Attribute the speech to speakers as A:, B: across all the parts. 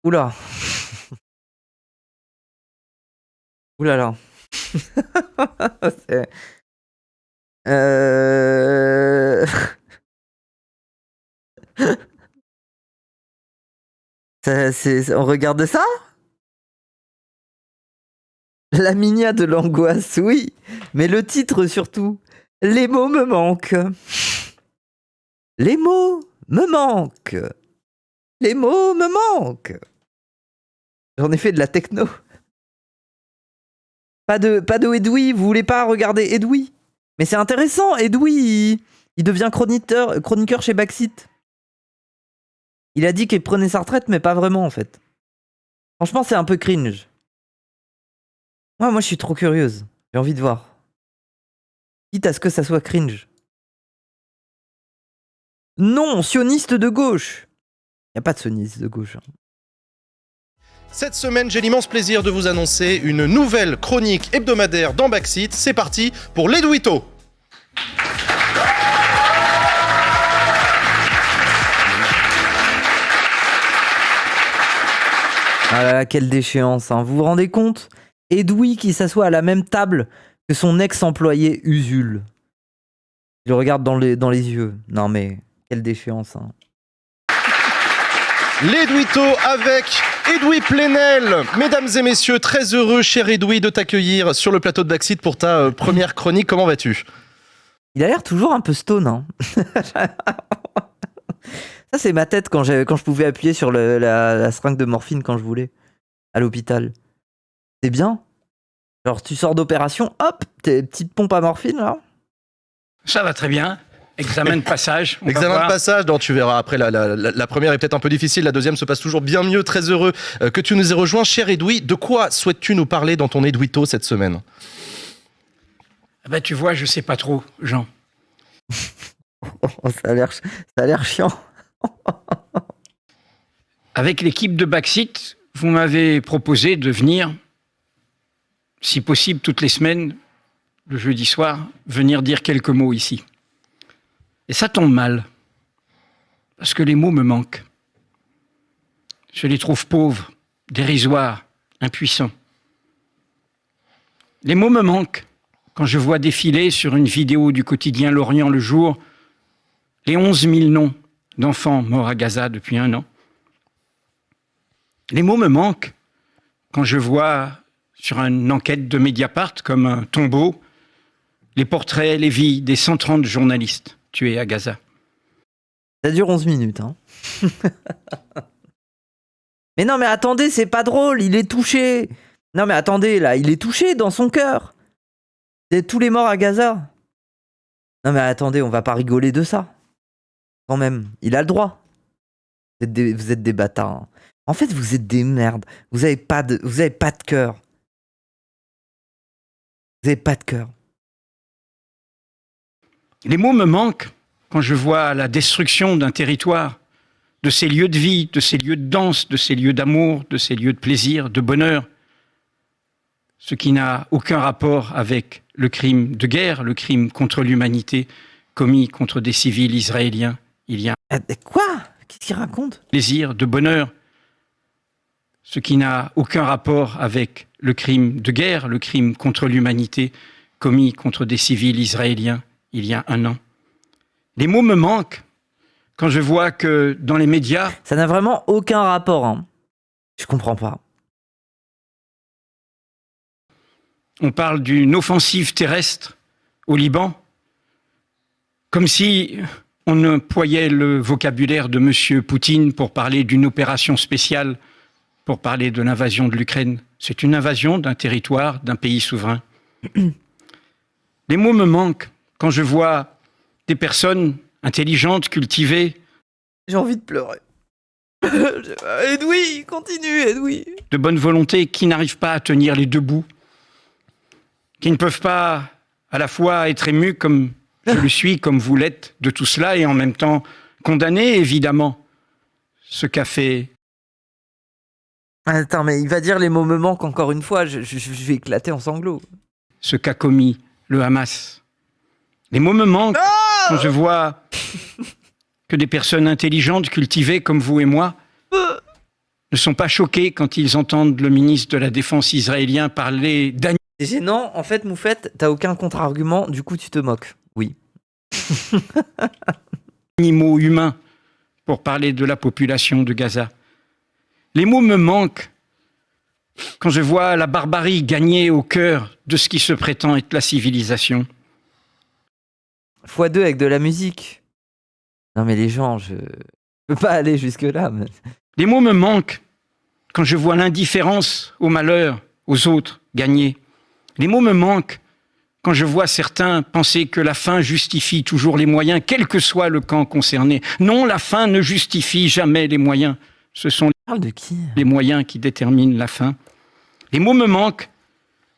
A: Oula. Oulala. Là là. C'est on regarde ça? La Minia de l'angoisse, oui, mais le titre surtout. Les mots me manquent. Les mots me manquent. Les mots me manquent. J'en ai fait de la techno. Pas de Edoui, vous voulez pas regarder Edoui? Mais c'est intéressant, Edoui, il devient chroniqueur chez Baxit. Il a dit qu'il prenait sa retraite, mais pas vraiment en fait. Franchement, c'est un peu cringe. Moi, je suis trop curieuse. J'ai envie de voir. Quitte à ce que ça soit cringe. Non, sioniste de gauche. Il n'y a pas de sioniste de gauche.
B: Cette semaine, j'ai l'immense plaisir de vous annoncer une nouvelle chronique hebdomadaire dans Baxit. C'est parti pour l'Eduito.
A: Ah là là, quelle déchéance, hein. Vous vous rendez compte? Edoui qui s'assoit à la même table que son ex-employé Usul. Il le regarde dans les yeux. Non mais, quelle déchéance, hein.
B: L'Eduito avec Edoui Plenel. Mesdames et messieurs, très heureux, cher Edoui, de t'accueillir sur le plateau de Baxit pour ta première chronique. Comment vas-tu?
A: Il a l'air toujours un peu stone, hein. Ça, c'est ma tête quand je pouvais appuyer sur la seringue de morphine quand je voulais, à l'hôpital. C'est bien. Genre, tu sors d'opération, hop, tes petites pompes à morphine, là.
C: Ça va très bien. Examen de passage.
B: Examen de passage, donc tu verras après, la première est peut-être un peu difficile, la deuxième se passe toujours bien mieux. Très heureux que tu nous aies rejoint, cher Edoui. De quoi souhaites-tu nous parler dans ton Eduito cette semaine?
C: Ben, tu vois, je sais pas trop, Jean.
A: Ça a l'air chiant.
C: Avec l'équipe de Baxit, vous m'avez proposé de venir, si possible toutes les semaines, le jeudi soir, venir dire quelques mots ici. Et ça tombe mal, parce que les mots me manquent. Je les trouve pauvres, dérisoires, impuissants. Les mots me manquent quand je vois défiler sur une vidéo du quotidien L'Orient le jour les 11 000 noms d'enfants morts à Gaza depuis 1 an. Les mots me manquent quand je vois sur une enquête de Mediapart comme un tombeau les portraits, les vies des 130 journalistes tués à Gaza.
A: Ça dure 11 minutes, hein. Mais non, mais attendez, c'est pas drôle, il est touché. Non, mais attendez, là, il est touché dans son cœur. C'est tous les morts à Gaza. Non, mais attendez, on va pas rigoler de ça. Quand même, il a le droit. Vous êtes des bâtards, hein. En fait, vous êtes des merdes. Vous avez pas de cœur. Vous avez pas de cœur.
C: Les mots me manquent quand je vois la destruction d'un territoire, de ses lieux de vie, de ses lieux de danse, de ses lieux d'amour, de ses lieux de plaisir, de bonheur. Ce qui n'a aucun rapport avec le crime de guerre, le crime contre l'humanité commis contre des civils israéliens il y a
A: Quoi? Qu'est-ce qu'il raconte?
C: plaisir, de bonheur. Ce qui n'a aucun rapport avec le crime de guerre, le crime contre l'humanité commis contre des civils israéliens il y a 1 an. Les mots me manquent quand je vois que dans les médias...
A: Ça n'a vraiment aucun rapport, hein. Je comprends pas.
C: On parle d'une offensive terrestre au Liban, comme si on employait le vocabulaire de M. Poutine pour parler d'une opération spéciale, pour parler de l'invasion de l'Ukraine. C'est une invasion d'un territoire, d'un pays souverain. Les mots me manquent quand je vois des personnes intelligentes, cultivées.
A: J'ai envie de pleurer. Edoui, continue, Edoui.
C: De bonne volonté, qui n'arrivent pas à tenir les 2 bouts, qui ne peuvent pas à la fois être émus comme je le suis, comme vous l'êtes, de tout cela, et en même temps condamner, évidemment, ce qu'a fait...
A: Attends, mais il va dire les mots me manquent encore une fois, je vais éclater en sanglots.
C: Ce qu'a commis le Hamas. Les mots me manquent quand je vois que des personnes intelligentes, cultivées comme vous et moi, ne sont pas choqués quand ils entendent le ministre de la Défense israélien parler
A: C'est gênant, en fait, Moufette, t'as aucun contre-argument, du coup tu te moques. Oui.
C: d'animaux humains pour parler de la population de Gaza. Les mots me manquent quand je vois la barbarie gagner au cœur de ce qui se prétend être la civilisation.
A: x2 avec de la musique. Non mais les gens, je peux pas aller jusque-là. Mais...
C: Les mots me manquent quand je vois l'indifférence au malheur, aux autres, gagner. Les mots me manquent quand je vois certains penser que la fin justifie toujours les moyens, quel que soit le camp concerné. Non, la fin ne justifie jamais les moyens. Ce sont
A: Parle de qui ?
C: les moyens qui déterminent la fin. Les mots me manquent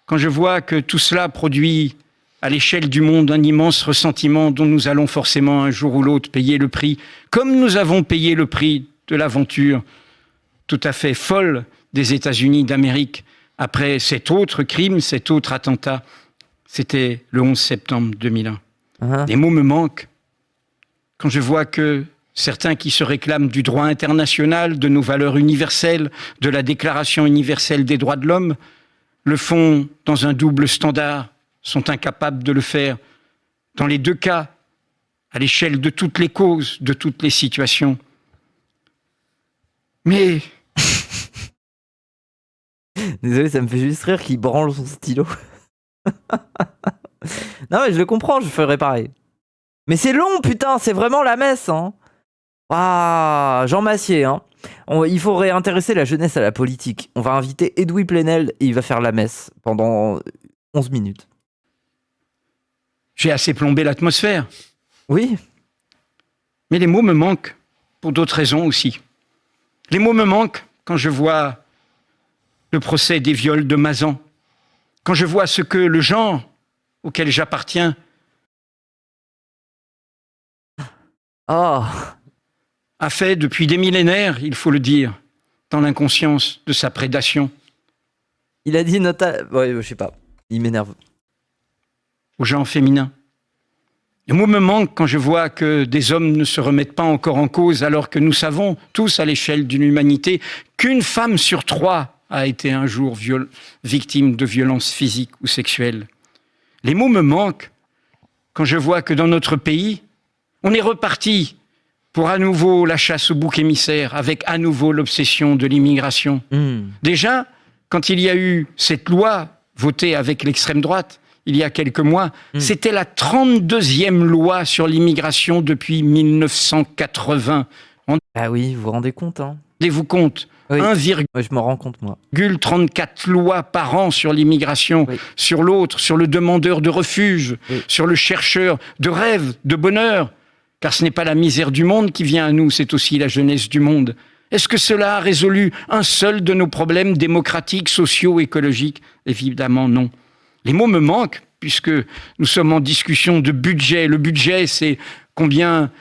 C: quand je vois que tout cela produit à l'échelle du monde un immense ressentiment dont nous allons forcément un jour ou l'autre payer le prix, comme nous avons payé le prix de l'aventure tout à fait folle des États-Unis d'Amérique après cet autre crime, cet autre attentat. C'était le 11 septembre 2001. Les mots me manquent quand je vois que certains qui se réclament du droit international, de nos valeurs universelles, de la Déclaration universelle des droits de l'homme, le font dans un double standard, sont incapables de le faire dans les deux cas, à l'échelle de toutes les causes, de toutes les situations. Mais...
A: Désolé, ça me fait juste rire qu'il branle son stylo. Non mais je le comprends, je ferais pareil. Mais c'est long, putain, c'est vraiment la messe, hein. Ah, Jean Massier, hein. Il faut réintéresser la jeunesse à la politique. On va inviter Edoui Plenel et il va faire la messe pendant 11 minutes.
C: J'ai assez plombé l'atmosphère.
A: Oui.
C: Mais les mots me manquent pour d'autres raisons aussi. Les mots me manquent quand je vois le procès des viols de Mazan, quand je vois ce que le genre auquel j'appartiens
A: Oh.
C: a fait depuis des millénaires, il faut le dire, dans l'inconscience de sa prédation.
A: Il a dit ouais, je sais pas. Il m'énerve.
C: Au genre féminin. Le mot me manque quand je vois que des hommes ne se remettent pas encore en cause alors que nous savons tous à l'échelle d'une humanité qu'une femme sur 3 a été un jour victime de violences physiques ou sexuelles. Les mots me manquent quand je vois que dans notre pays, on est reparti pour à nouveau la chasse au bouc émissaire avec à nouveau l'obsession de l'immigration. Déjà, quand il y a eu cette loi votée avec l'extrême droite, il y a quelques mois, c'était la 32e loi sur l'immigration depuis 1980.
A: Ah oui, vous vous rendez compte, hein.
C: Rendez-vous compte,
A: Oui.
C: 1,34
A: Ouais, je me rends compte, moi.
C: lois par an sur l'immigration,
A: Oui.
C: sur l'autre, sur le demandeur de refuge, sur le chercheur de rêve, de bonheur. Car ce n'est pas la misère du monde qui vient à nous, c'est aussi la jeunesse du monde. Est-ce que cela a résolu un seul de nos problèmes démocratiques, sociaux, écologiques ? Évidemment non. Les mots me manquent, puisque nous sommes en discussion de budget. Le budget, c'est combien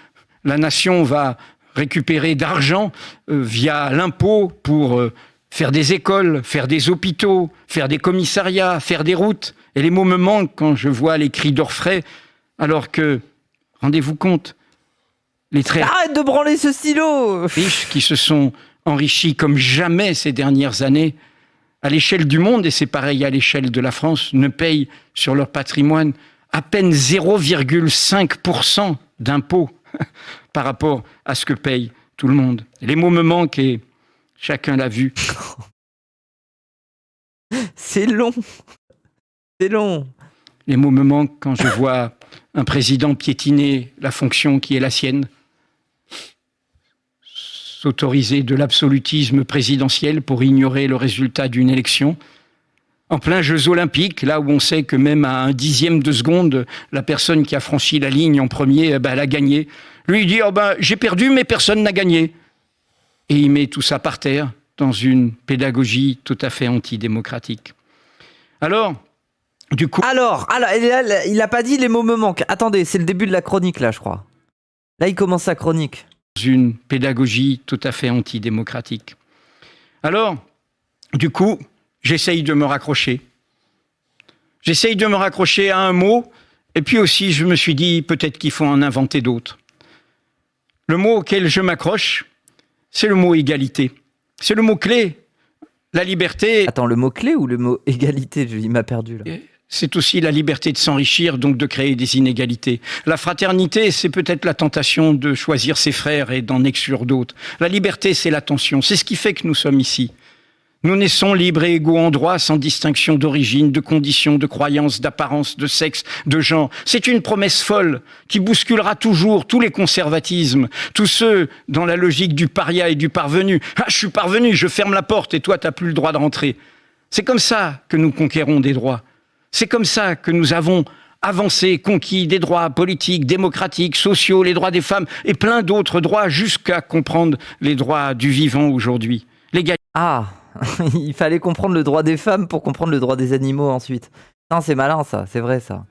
C: la nation va récupérer d'argent via l'impôt pour faire des écoles, faire des hôpitaux, faire des commissariats, faire des routes. Et les mots me manquent quand je vois les cris d'orfraie, alors que, rendez-vous compte, les très
A: Arrête de branler ce stylo.
C: riches qui se sont enrichis comme jamais ces dernières années, à l'échelle du monde, et c'est pareil à l'échelle de la France, ne payent sur leur patrimoine à peine 0,5% d'impôts par rapport à ce que paye tout le monde. Les mots me manquent et chacun l'a vu.
A: C'est long. C'est long.
C: Les mots me manquent quand je vois un président piétiner la fonction qui est la sienne, s'autoriser de l'absolutisme présidentiel pour ignorer le résultat d'une élection, en plein Jeux Olympiques, là où on sait que même à 1/10 de seconde, la personne qui a franchi la ligne en premier, elle a gagné. Lui, il dit j'ai perdu, mais personne n'a gagné. Et il met tout ça par terre dans une pédagogie tout à fait antidémocratique. Alors, du coup...
A: Alors, il a pas dit les mots me manquent. Attendez, c'est le début de la chronique, là, je crois. Là, il commence sa chronique.
C: Une pédagogie tout à fait antidémocratique. Alors, du coup, j'essaye de me raccrocher. J'essaye de me raccrocher à un mot, et puis aussi, je me suis dit, peut-être qu'il faut en inventer d'autres. Le mot auquel je m'accroche, c'est le mot égalité. C'est le mot-clé. La liberté,
A: Attends, le mot-clé ou le mot égalité? Il m'a perdu là.
C: c'est aussi la liberté de s'enrichir, donc de créer des inégalités. La fraternité, c'est peut-être la tentation de choisir ses frères et d'en exclure d'autres. La liberté, c'est l'attention. C'est ce qui fait que nous sommes ici. Nous naissons libres et égaux en droit, sans distinction d'origine, de conditions, de croyances, d'apparence, de sexe, de genre. C'est une promesse folle qui bousculera toujours tous les conservatismes, tous ceux dans la logique du paria et du parvenu. Ah, je suis parvenu, je ferme la porte et toi, t'as plus le droit de rentrer. C'est comme ça que nous conquérons des droits. C'est comme ça que nous avons avancé, conquis des droits politiques, démocratiques, sociaux, les droits des femmes et plein d'autres droits jusqu'à comprendre les droits du vivant aujourd'hui. L'égalité.
A: Ah, il fallait comprendre le droit des femmes pour comprendre le droit des animaux ensuite. Non, c'est malin ça, c'est vrai ça.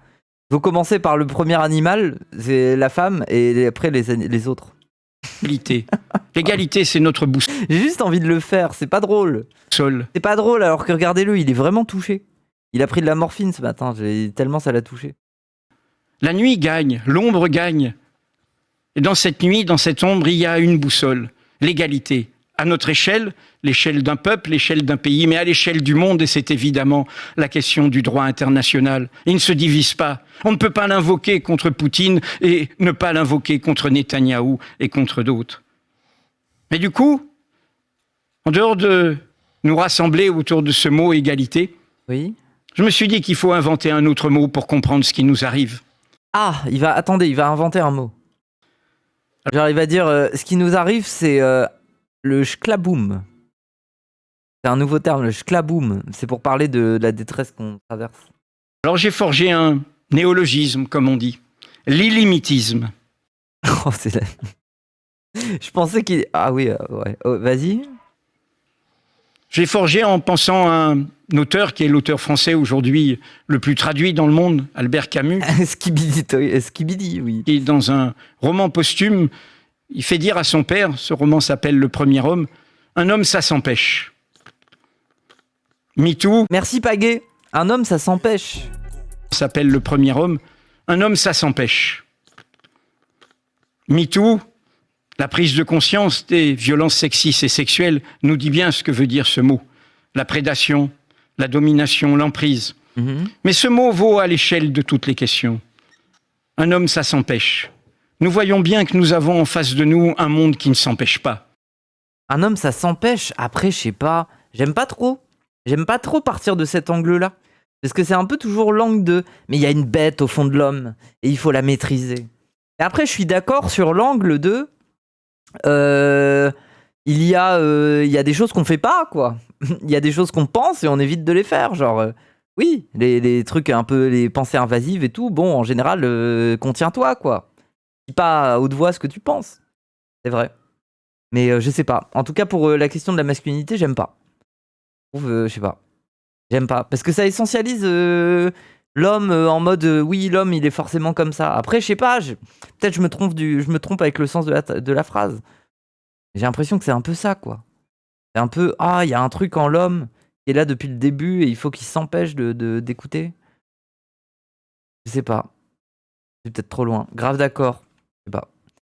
A: Faut commencer par le premier animal, c'est la femme, et après les autres.
C: L'égalité, c'est notre
A: J'ai juste envie de le faire, c'est pas drôle.
C: boussole.
A: C'est pas drôle alors que regardez-le, il est vraiment touché. Il a pris de la morphine ce matin, tellement ça l'a touché.
C: La nuit gagne, l'ombre gagne. Et dans cette nuit, dans cette ombre, il y a une boussole, l'égalité. À notre échelle, l'échelle d'un peuple, l'échelle d'un pays, mais à l'échelle du monde, et c'est évidemment la question du droit international. Il ne se divise pas. On ne peut pas l'invoquer contre Poutine et ne pas l'invoquer contre Netanyahou et contre d'autres. Mais du coup, en dehors de nous rassembler autour de ce mot égalité,
A: Oui.
C: je me suis dit qu'il faut inventer un autre mot pour comprendre ce qui nous arrive.
A: Ah, il va inventer un mot. Genre il va dire, ce qui nous arrive c'est le shklaboum. C'est un nouveau terme, le shklaboum. C'est pour parler de la détresse qu'on traverse.
C: Alors j'ai forgé un néologisme, comme on dit, l'illimitisme.
A: Oh, c'est la... Je pensais qu'il... Ah oui, ouais. Oh, vas-y.
C: J'ai forgé en pensant à un auteur qui est l'auteur français aujourd'hui le plus traduit dans le monde, Albert Camus,
A: Skibidi, oui.
C: qui dans un roman posthume, il fait dire à son père, ce roman s'appelle Le Premier Homme, un homme ça s'empêche. MeToo
A: Merci Pagé. Un homme, ça s'empêche.
C: s'appelle Le Premier Homme, un homme ça s'empêche. MeToo, la prise de conscience des violences sexistes et sexuelles nous dit bien ce que veut dire ce mot. La prédation, la domination, l'emprise. Mais ce mot vaut à l'échelle de toutes les questions. Un homme, ça s'empêche. Nous voyons bien que nous avons en face de nous un monde qui ne s'empêche pas.
A: Un homme, ça s'empêche. Après, je sais pas. J'aime pas trop. J'aime pas trop partir de cet angle-là. Parce que c'est un peu toujours l'angle de... Mais il y a une bête au fond de l'homme. Et il faut la maîtriser. Et après, je suis d'accord sur l'angle de... il y a des choses qu'on fait pas, quoi. Il y a des choses qu'on pense et on évite de les faire. Genre, oui, les trucs un peu... Les pensées invasives et tout. Bon, en général, contiens-toi, quoi. Dis pas à haute voix ce que tu penses. C'est vrai. Mais je sais pas. En tout cas, pour la question de la masculinité, j'aime pas. Je sais pas. J'aime pas. Parce que ça essentialise l'homme en mode oui, l'homme, il est forcément comme ça. Après, je sais pas. Peut-être je me trompe avec le sens de la phrase. J'ai l'impression que c'est un peu ça, quoi. C'est un peu il y a un truc en l'homme qui est là depuis le début et il faut qu'il s'empêche d'écouter. Je sais pas. C'est peut-être trop loin. Grave d'accord. Je sais pas.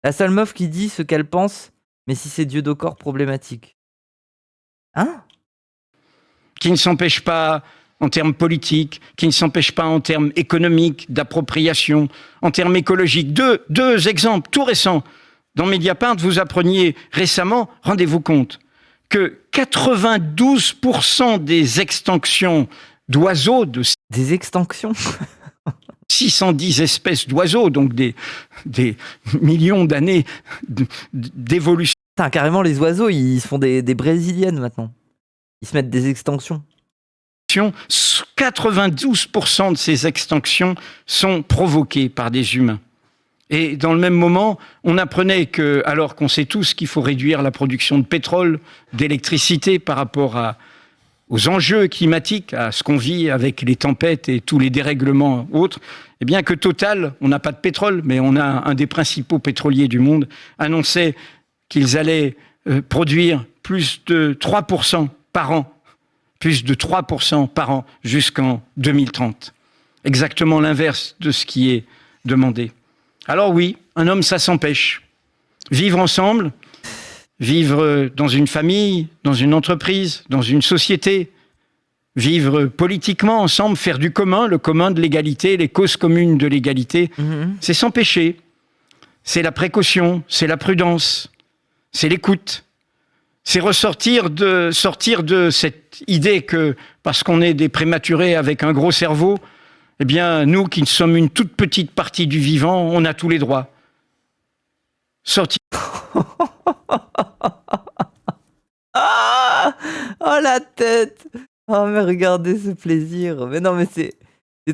A: La seule meuf qui dit ce qu'elle pense, mais si c'est Dieu de corps problématique. Hein?
C: Qui ne s'empêche pas en termes politiques, qui ne s'empêche pas en termes économiques, d'appropriation, en termes écologiques. Deux exemples tout récents. Dans Mediapart, vous appreniez récemment, rendez-vous compte, que 92% des extinctions d'oiseaux, de
A: Des extinctions?
C: 610 espèces d'oiseaux, donc des millions d'années d'évolution.
A: Putain, carrément, les oiseaux, ils se font des brésiliennes maintenant. Ils se mettent des extinctions.
C: 92% de ces extinctions sont provoquées par des humains. Et dans le même moment, on apprenait que, alors qu'on sait tous qu'il faut réduire la production de pétrole, d'électricité par rapport aux enjeux climatiques, à ce qu'on vit avec les tempêtes et tous les dérèglements autres, eh bien que Total, on n'a pas de pétrole, mais on a un des principaux pétroliers du monde, annonçait qu'ils allaient produire plus de 3% par an, plus de 3% par an jusqu'en 2030. Exactement l'inverse de ce qui est demandé. Alors oui, un homme, ça s'empêche. Vivre ensemble, vivre dans une famille, dans une entreprise, dans une société, vivre politiquement ensemble, faire du commun, le commun de l'égalité, les causes communes de l'égalité, c'est s'empêcher. C'est la précaution, c'est la prudence, c'est l'écoute. C'est sortir de cette idée que, parce qu'on est des prématurés avec un gros cerveau, eh bien, nous qui sommes une toute petite partie du vivant, on a tous les droits. Sortir.
A: Ah, oh la tête. Oh mais regardez ce plaisir. Mais non mais c'est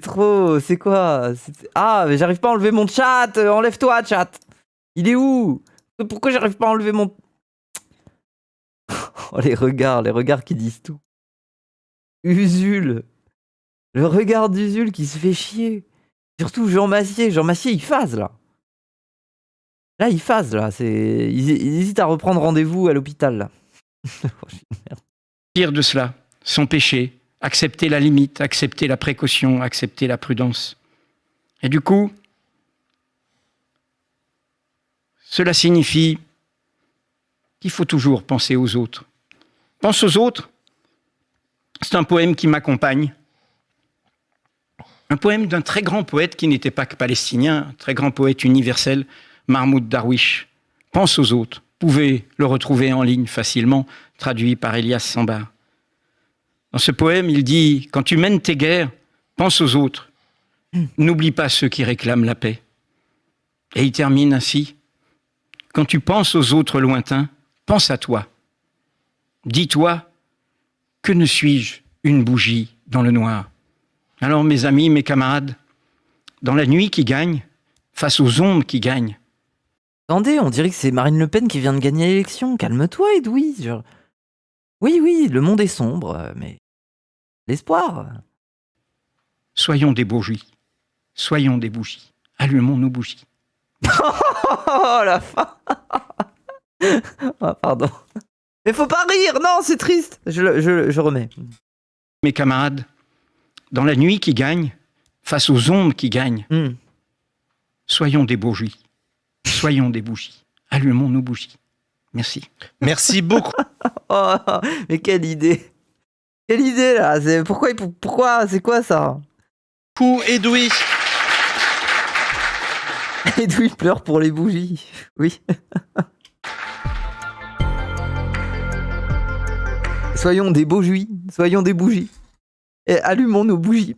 A: trop. C'est quoi? Ah mais j'arrive pas à enlever mon chat. Enlève-toi chat. Il est où? Pourquoi j'arrive pas à enlever mon... Oh les regards qui disent tout. Usul. Le regard d'Usul qui se fait chier. Surtout Jean Massier il phase là. Là il phase là. Il hésite à reprendre rendez-vous à l'hôpital là.
C: Sortir de cela, s'empêcher, accepter la limite, accepter la précaution, accepter la prudence. Et du coup, cela signifie qu'il faut toujours penser aux autres. Pense aux autres, c'est un poème qui m'accompagne. Un poème d'un très grand poète qui n'était pas que palestinien, un très grand poète universel, Mahmoud Darwish. Pense aux autres. Vous pouvez le retrouver en ligne facilement, traduit par Elias Sambar. Dans ce poème, il dit « Quand tu mènes tes guerres, pense aux autres. N'oublie pas ceux qui réclament la paix. » Et il termine ainsi « Quand tu penses aux autres lointains, pense à toi. Dis-toi, que ne suis-je une bougie dans le noir ?» Alors mes amis, mes camarades, dans la nuit qui gagne, face aux ombres qui gagnent,
A: attendez, on dirait que c'est Marine Le Pen qui vient de gagner l'élection. Calme-toi, Edoui. Oui, le monde est sombre, mais l'espoir.
C: soyons des bougies. Soyons des bougies. Allumons nos bougies.
A: Oh, la fin. Oh, pardon. Mais faut pas rire, non, c'est triste. Je remets.
C: Mes camarades, dans la nuit qui gagne, face aux ombres qui gagnent, soyons des bougies. Soyons des bougies. Allumons nos bougies. Merci.
B: Merci beaucoup.
A: Oh, mais quelle idée. Quelle idée, là. Pourquoi c'est quoi, ça?
B: Edoui.
A: Edoui pleure pour les bougies. Oui. Soyons des bougies. Soyons des bougies. Et allumons nos bougies.